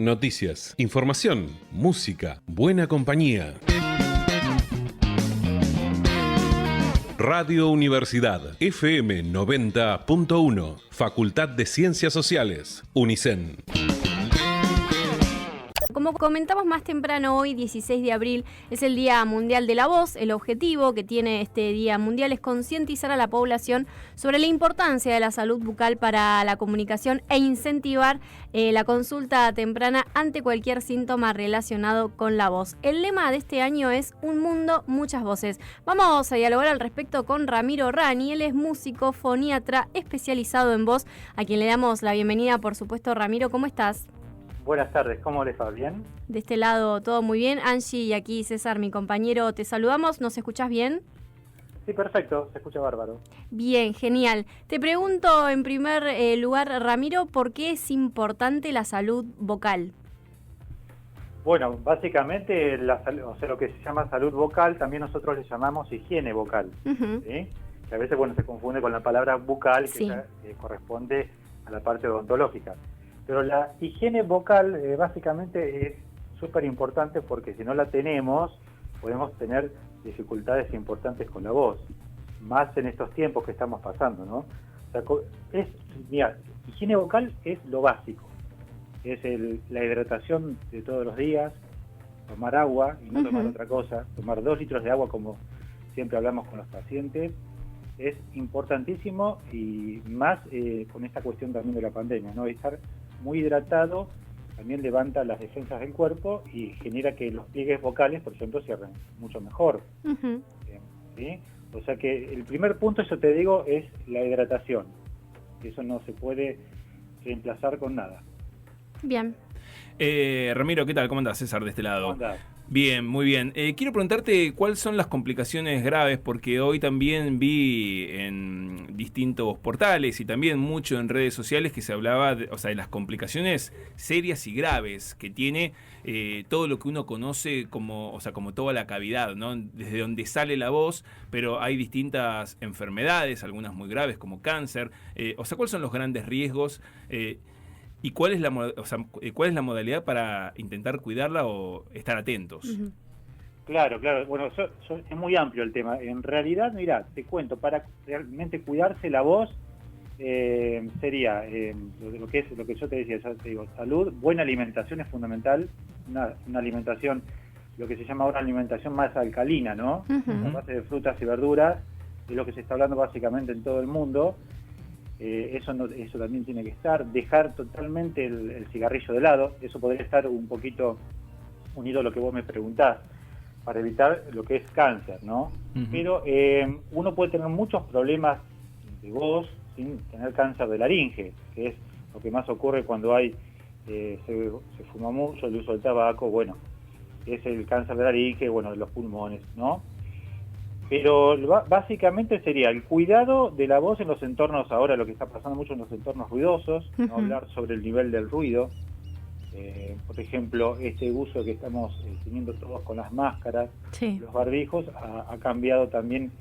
noticias, información, música, buena compañía. Radio Universidad, FM 90.1, Facultad de Ciencias Sociales, UNICEN. Como comentamos más temprano, hoy, 16 de abril, es el Día Mundial de la Voz. El objetivo que tiene este Día Mundial es concientizar a la población sobre la importancia de la salud bucal para la comunicación e incentivar la consulta temprana ante cualquier síntoma relacionado con la voz. El lema de este año es Un mundo, muchas voces. Vamos a dialogar al respecto con Ramiro Rani. Él es músico, foniatra, especializado en voz, a quien le damos la bienvenida, por supuesto. Ramiro, ¿cómo estás? Buenas tardes, ¿cómo les va? ¿Bien? De este lado todo muy bien. Angie y aquí César, mi compañero, te saludamos. ¿Nos escuchás bien? Sí, perfecto, se escucha bárbaro. Bien, genial. Te pregunto en primer lugar, Ramiro, ¿por qué es importante la salud vocal? Bueno, básicamente lo que se llama salud vocal, también nosotros le llamamos higiene vocal, ¿sí? Que a veces se confunde con la palabra bucal, sí, que corresponde a la parte odontológica. Pero la higiene vocal básicamente es súper importante porque si no la tenemos, podemos tener dificultades importantes con la voz, más en estos tiempos que estamos pasando, ¿no? O sea, higiene vocal es lo básico, es la hidratación de todos los días, tomar agua y no tomar otra cosa, tomar 2 litros de agua como siempre hablamos con los pacientes, es importantísimo y más con esta cuestión también de la pandemia, ¿no? Estar muy hidratado también levanta las defensas del cuerpo y genera que los pliegues vocales, por ejemplo, cierren mucho mejor. ¿Sí? O sea que el primer punto, yo te digo, es la hidratación. Eso no se puede reemplazar con nada. Bien. Ramiro, ¿qué tal? ¿Cómo andás? César, de este lado. ¿Cómo andás? Bien, muy bien. Quiero preguntarte cuáles son las complicaciones graves, porque hoy también vi en distintos portales y también mucho en redes sociales que se hablaba de las complicaciones serias y graves que tiene todo lo que uno conoce como toda la cavidad, ¿no? Desde donde sale la voz, pero hay distintas enfermedades, algunas muy graves como cáncer. ¿Cuáles son los grandes riesgos? ¿Y cuál es la modalidad para intentar cuidarla o estar atentos? Claro. Bueno, es muy amplio el tema. En realidad, mira, te cuento, para realmente cuidarse la voz sería lo que yo te decía, ya te digo, salud, buena alimentación es fundamental, una alimentación, lo que se llama ahora alimentación más alcalina, ¿no? A base de frutas y verduras, es lo que se está hablando básicamente en todo el mundo. Eso también tiene que estar, dejar totalmente el cigarrillo de lado, eso podría estar un poquito unido a lo que vos me preguntás, para evitar lo que es cáncer, ¿no? Pero uno puede tener muchos problemas de voz sin tener cáncer de laringe, que es lo que más ocurre cuando se fuma mucho, el uso del tabaco, es el cáncer de laringe, de los pulmones, ¿no? Pero básicamente sería el cuidado de la voz en los entornos, ahora lo que está pasando mucho en los entornos ruidosos, no hablar sobre el nivel del ruido. Por ejemplo, este uso que estamos teniendo todos con las máscaras, sí, los barbijos, ha cambiado también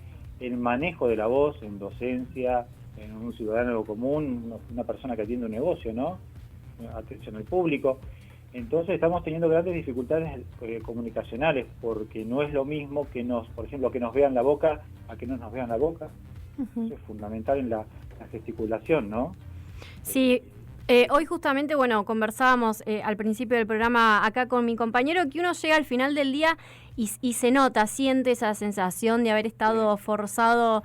el manejo de la voz en docencia, en un ciudadano común, una persona que atiende un negocio, ¿no? Atención al público. Entonces estamos teniendo grandes dificultades comunicacionales, porque no es lo mismo por ejemplo, que nos vean la boca a que no nos vean la boca. Eso es fundamental en la gesticulación, ¿no? Sí. Hoy justamente, conversábamos al principio del programa acá con mi compañero, que uno llega al final del día y se nota, siente esa sensación de haber estado forzando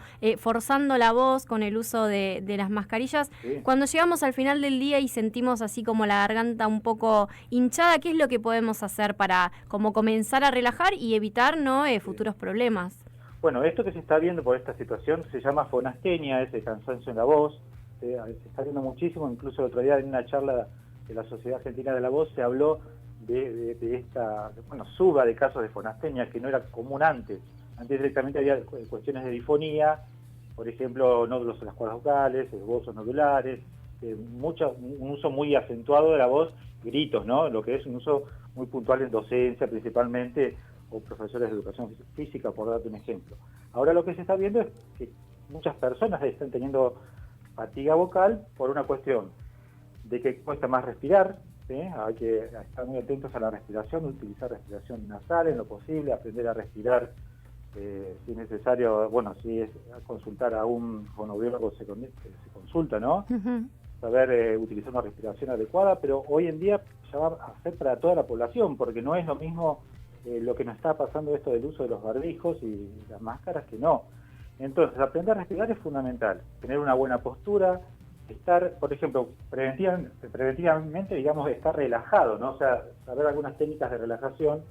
la voz con el uso de las mascarillas. Sí. Cuando llegamos al final del día y sentimos así como la garganta un poco hinchada, ¿qué es lo que podemos hacer para como comenzar a relajar y evitar futuros problemas? Bueno, esto que se está viendo por esta situación se llama fonastenia, ese cansancio en la voz. Se está viendo muchísimo, incluso el otro día en una charla de la Sociedad Argentina de la Voz se habló de esta suba de casos de fonastenia que no era común antes. Antes directamente había cuestiones de difonía, por ejemplo, nódulos en las cuerdas vocales, esbozos nodulares, un uso muy acentuado de la voz, gritos, ¿no? Lo que es un uso muy puntual en docencia principalmente, o profesores de educación física, por darte un ejemplo. Ahora lo que se está viendo es que muchas personas están teniendo fatiga vocal por una cuestión de que cuesta más respirar, ¿sí? Hay que estar muy atentos a la respiración, utilizar respiración nasal en lo posible, aprender a respirar, si es necesario, bueno, si es consultar a un fonoaudiólogo se consulta, ¿no? Saber utilizar una respiración adecuada, pero hoy en día ya va a ser para toda la población, porque no es lo mismo lo que nos está pasando esto del uso de los barbijos y las máscaras que no. Entonces, aprender a respirar es fundamental, tener una buena postura, estar, por ejemplo, preventivamente, digamos, estar relajado, ¿no? O sea, saber algunas técnicas de relajación,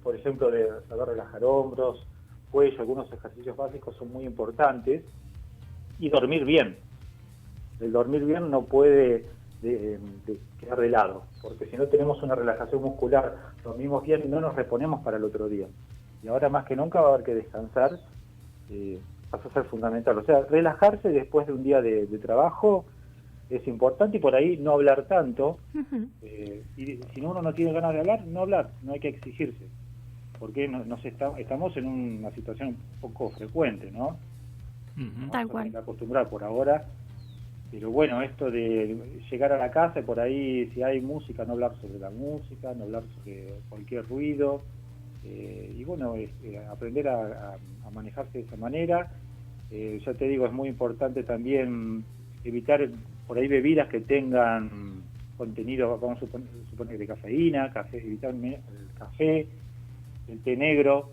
por ejemplo, de saber relajar hombros, cuello, algunos ejercicios básicos son muy importantes, y dormir bien. El dormir bien no puede quedar de lado, porque si no tenemos una relajación muscular, dormimos bien y no nos reponemos para el otro día. Y ahora más que nunca va a haber que descansar, pasa a ser fundamental. O sea, relajarse después de un día de trabajo es importante, y por ahí no hablar tanto. Y si uno no tiene ganas de hablar, no hay que exigirse, porque estamos en una situación un poco frecuente, ¿no? Tal cual. Hay que acostumbrar por ahora, pero bueno, esto de llegar a la casa y por ahí, si hay música, no hablar sobre la música, no hablar sobre cualquier ruido, y bueno, aprender a manejarse de esa manera. Ya te digo, es muy importante también evitar por ahí bebidas que tengan contenido, vamos a suponer, de cafeína, evitar el café, el té negro,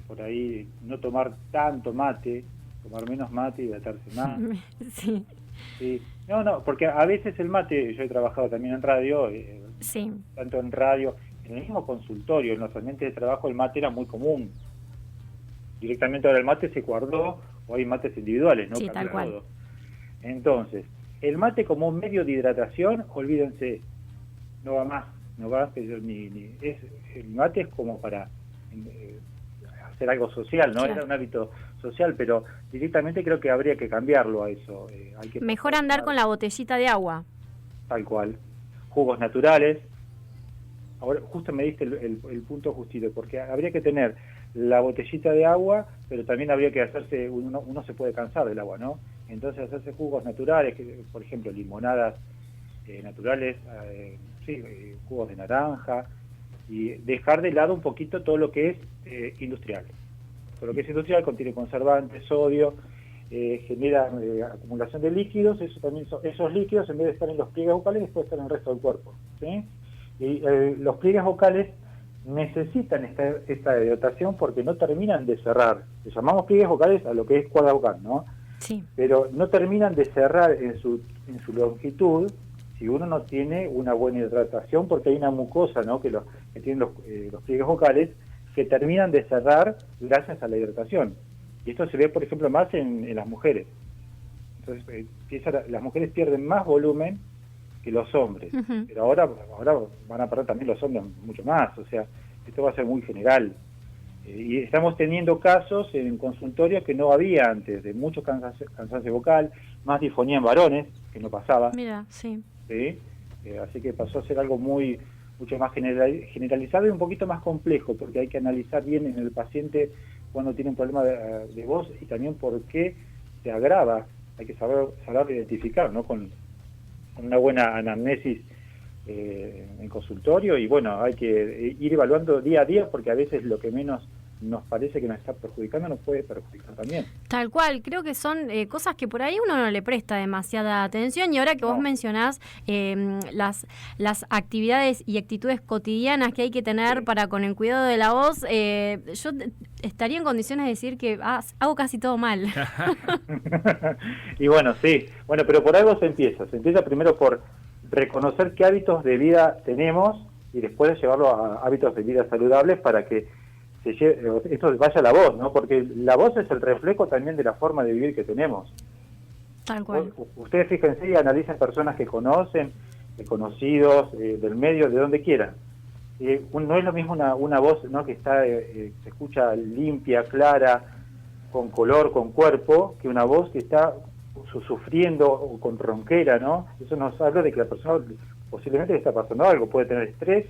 por ahí no tomar tanto mate, tomar menos mate y hidratarse más. Sí. Sí. No, porque a veces el mate, yo he trabajado también en radio, Sí. tanto en radio, en el mismo consultorio, en los ambientes de trabajo el mate era muy común. Directamente ahora el mate se guardó, o hay mates individuales, ¿no? Sí, Cambió tal cual. todo. Entonces, el mate como un medio de hidratación, olvídense, no va más, el mate es como para hacer algo social, ¿no? Claro. Era un hábito social, pero directamente creo que habría que cambiarlo a eso. Hay que Mejor andar con la botellita de agua. Tal cual. Jugos naturales. Ahora, justo me diste el punto justito, porque habría que tener la botellita de agua, pero también habría que hacerse, uno se puede cansar del agua, ¿no? Entonces hacerse jugos naturales, por ejemplo, limonadas naturales, jugos de naranja, y dejar de lado un poquito todo lo que es industrial. Todo lo que es industrial contiene conservantes, sodio, genera acumulación de líquidos. Eso también esos líquidos, en vez de estar en los pliegues vocales, después están en el resto del cuerpo, ¿sí? Y los pliegues vocales necesitan esta hidratación porque no terminan de cerrar. Le llamamos pliegues vocales a lo que es cuerda vocal, ¿no? Sí. Pero no terminan de cerrar en su longitud si uno no tiene una buena hidratación, porque hay una mucosa, ¿no? que tienen los pliegues vocales, que terminan de cerrar gracias a la hidratación. Y esto se ve, por ejemplo, más en las mujeres. Entonces, las mujeres pierden más volumen que los hombres. Pero ahora van a perder también los hombres mucho más. O sea, esto va a ser muy general. Y estamos teniendo casos en consultorios que no había antes, de mucho cansancio vocal, más disfonía en varones, que no pasaba. Mira, sí. ¿Sí? Así que pasó a ser algo mucho más generalizado y un poquito más complejo, porque hay que analizar bien en el paciente cuando tiene un problema de voz y también por qué se agrava. Hay que saber identificar, ¿no? Con una buena anamnesis en consultorio, y bueno, hay que ir evaluando día a día, porque a veces lo que menos nos parece que nos está perjudicando nos puede perjudicar también. Tal cual, creo que son cosas que por ahí uno no le presta demasiada atención, y ahora que vos mencionás las actividades y actitudes cotidianas que hay que tener para con el cuidado de la voz, yo estaría en condiciones de decir que hago casi todo mal. Y bueno, sí, pero por algo se empieza primero por reconocer qué hábitos de vida tenemos y después llevarlo a hábitos de vida saludables para que esto vaya a la voz, ¿no? Porque la voz es el reflejo también de la forma de vivir que tenemos. Tal cual. Ustedes fíjense y analicen personas que conocen, conocidos, del medio, de donde quieran. No es lo mismo una voz, ¿no? que está se escucha limpia, clara, con color, con cuerpo, que una voz que está sufriendo o con ronquera, ¿no? Eso nos habla de que la persona posiblemente le está pasando algo. Puede tener estrés,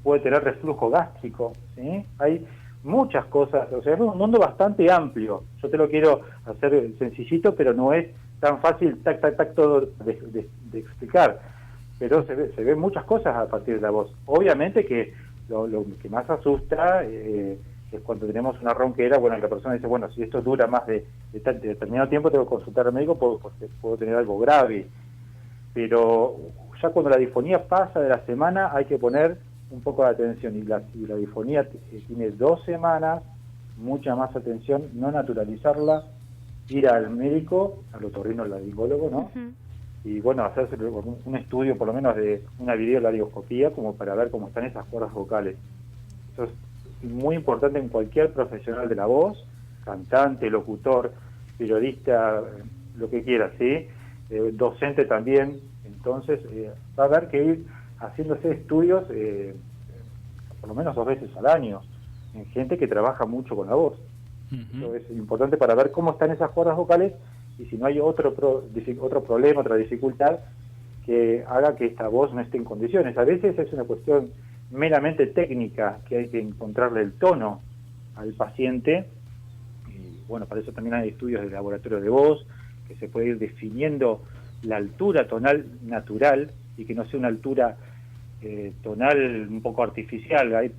puede tener reflujo gástrico, ¿sí? Hay muchas cosas, o sea, es un mundo bastante amplio. Yo te lo quiero hacer sencillito, pero no es tan fácil, todo de explicar. pero se ven muchas cosas a partir de la voz. Obviamente que lo que más asusta es cuando tenemos una ronquera, bueno, la persona dice, bueno, si esto dura más de determinado tiempo, tengo que consultar al médico porque puedo tener algo grave. Pero ya cuando la disfonía pasa de la semana, hay que poner un poco de atención. Y la disfonía tiene 2 semanas, mucha más atención, no naturalizarla, ir al médico, al otorrinolaringólogo, ¿no? Uh-huh. Y bueno, hacerse un estudio por lo menos de una videolaringoscopía como para ver cómo están esas cuerdas vocales. Eso es muy importante en cualquier profesional de la voz, cantante, locutor, periodista, lo que quiera, ¿sí? Docente también. Entonces va a haber que ir haciéndose estudios por lo menos 2 veces al año en gente que trabaja mucho con la voz. Uh-huh. Eso es importante para ver cómo están esas cuerdas vocales y si no hay otro problema, otra dificultad que haga que esta voz no esté en condiciones. A veces es una cuestión meramente técnica, que hay que encontrarle el tono al paciente, y bueno, para eso también hay estudios de laboratorio de voz, que se puede ir definiendo la altura tonal natural y que no sea una altura tonal un poco artificial.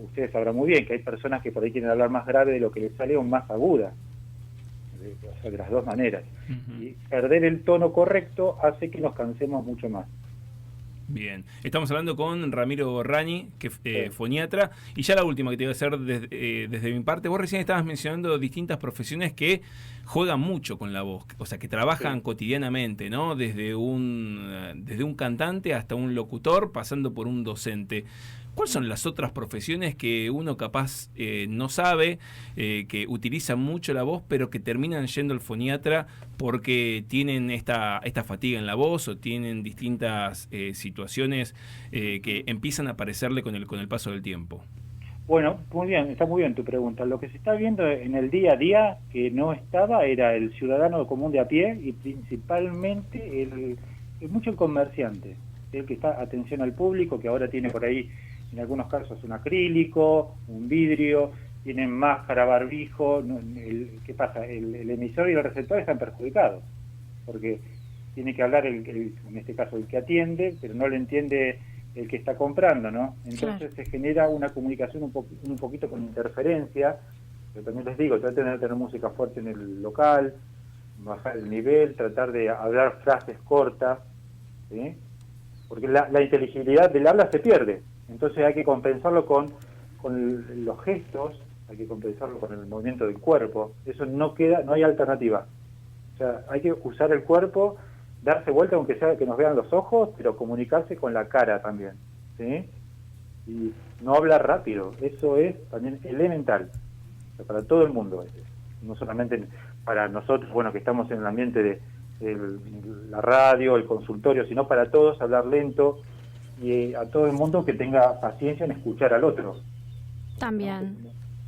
Ustedes sabrán muy bien que hay personas que por ahí quieren hablar más grave de lo que les sale o más aguda, o sea, de las 2 maneras. Uh-huh. Y perder el tono correcto hace que nos cansemos mucho más. Bien, estamos hablando con Ramiro Rañi, que foniatra, y ya la última que te iba a hacer desde mi parte. Vos recién estabas mencionando distintas profesiones que juegan mucho con la voz, o sea, que trabajan cotidianamente, ¿no? Desde un cantante hasta un locutor, pasando por un docente. ¿Cuáles son las otras profesiones que uno capaz no sabe, que utilizan mucho la voz, pero que terminan yendo al foniatra porque tienen esta fatiga en la voz o tienen distintas situaciones que empiezan a aparecerle con el paso del tiempo? Bueno, muy bien, está muy bien tu pregunta. Lo que se está viendo en el día a día que no estaba era el ciudadano común de a pie y principalmente mucho el comerciante, el que está atención al público, que ahora tiene por ahí en algunos casos un acrílico, un vidrio, tienen máscara, barbijo. ¿Qué pasa? El emisor y el receptor están perjudicados, porque tiene que hablar en este caso el que atiende, pero no le entiende el que está comprando, ¿no? Entonces se genera una comunicación un poquito con interferencia. Yo también les digo, traten de tener música fuerte en el local, bajar el nivel, tratar de hablar frases cortas, ¿sí? Porque la inteligibilidad del habla se pierde. Entonces hay que compensarlo con los gestos, hay que compensarlo con el movimiento del cuerpo. Eso no hay alternativa. O sea, hay que usar el cuerpo, darse vuelta aunque sea que nos vean los ojos, pero comunicarse con la cara también, ¿sí? Y no hablar rápido, eso es también elemental, o sea, para todo el mundo, no solamente para nosotros, bueno, que estamos en el ambiente de la radio, el consultorio, sino para todos hablar lento y a todo el mundo que tenga paciencia en escuchar al otro. También.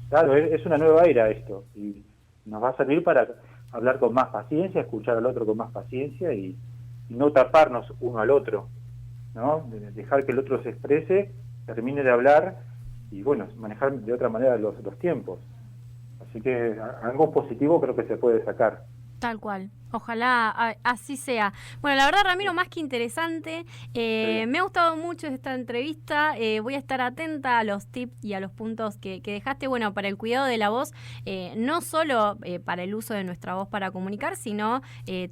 Claro, es una nueva era esto, y nos va a servir para hablar con más paciencia, escuchar al otro con más paciencia y no taparnos uno al otro, ¿no? Dejar que el otro se exprese, termine de hablar y, bueno, manejar de otra manera los tiempos. Así que algo positivo creo que se puede sacar. Tal cual. Ojalá así sea. Bueno, la verdad, Ramiro, más que interesante. Me ha gustado mucho esta entrevista. Voy a estar atenta a los tips y a los puntos que dejaste, bueno, para el cuidado de la voz, no solo para el uso de nuestra voz para comunicar, sino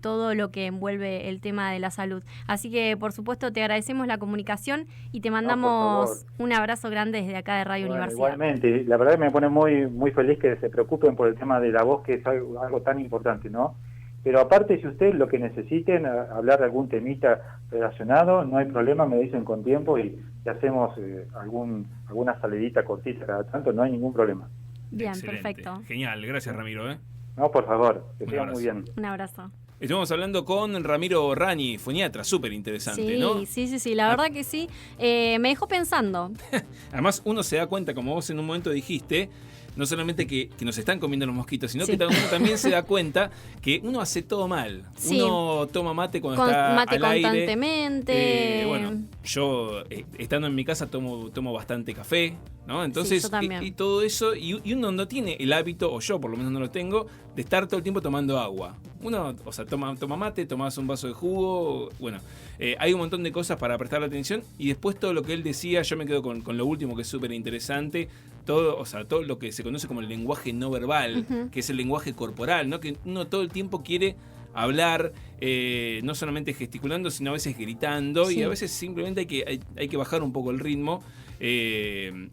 todo lo que envuelve el tema de la salud. Así que, por supuesto, te agradecemos la comunicación y te mandamos un abrazo grande desde acá de Radio Universidad. Igualmente, la verdad que me pone muy, muy feliz que se preocupen por el tema de la voz, que es algo tan importante, ¿no? Pero aparte, si ustedes lo que necesiten, hablar de algún temita relacionado, no hay problema, me dicen con tiempo y hacemos alguna salidita cortita cada tanto, no hay ningún problema. Bien, excelente. Perfecto. Genial, gracias Ramiro. No, por favor, que sigan muy bien. Un abrazo. Estuvimos hablando con Ramiro Rañi, foniatra, súper interesante, ¿no? Sí, la verdad que sí. Me dejó pensando. Además, uno se da cuenta, como vos en un momento dijiste, no solamente que nos están comiendo los mosquitos, sino Sí. que uno también se da cuenta que uno hace todo mal. Sí. Uno toma mate cuando Con está mate al aire. constantemente. Bueno, yo estando en mi casa tomo bastante café, ¿no? Entonces, yo también. y todo eso, y uno no tiene el hábito, o yo por lo menos no lo tengo, de estar todo el tiempo tomando agua. Uno, o sea, toma mate, tomas un vaso de jugo, bueno, hay un montón de cosas para prestarle atención, y después todo lo que él decía, yo me quedo con lo último, que es súper interesante, todo lo que se conoce como el lenguaje no verbal, que es el lenguaje corporal, ¿no? Que uno todo el tiempo quiere hablar, no solamente gesticulando, sino a veces gritando, Sí. y a veces simplemente hay que bajar un poco el ritmo.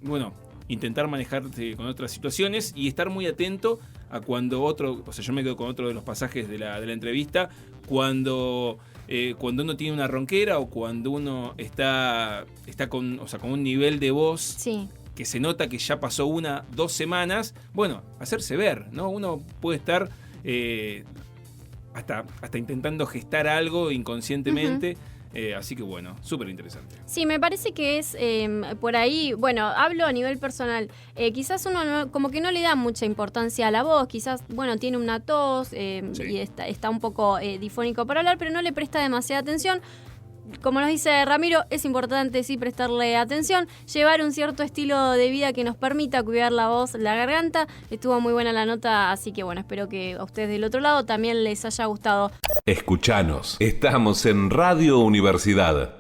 Bueno, intentar manejarse con otras situaciones y estar muy atento a cuando yo me quedo con otro de los pasajes de la entrevista, cuando uno tiene una ronquera o cuando uno está con un nivel de voz Sí. que se nota que ya pasó 1-2 semanas, bueno, hacerse ver, ¿no? Uno puede estar hasta intentando gestar algo inconscientemente. Así que bueno, súper interesante. Sí, me parece que es por ahí, bueno, hablo a nivel personal, quizás uno como que no le da mucha importancia a la voz, quizás, bueno, tiene una tos Sí. y está un poco difónico para hablar, pero no le presta demasiada atención. Como nos dice Ramiro, es importante sí prestarle atención, llevar un cierto estilo de vida que nos permita cuidar la voz, la garganta. Estuvo muy buena la nota, así que bueno, espero que a ustedes del otro lado también les haya gustado. Escuchanos. Estamos en Radio Universidad.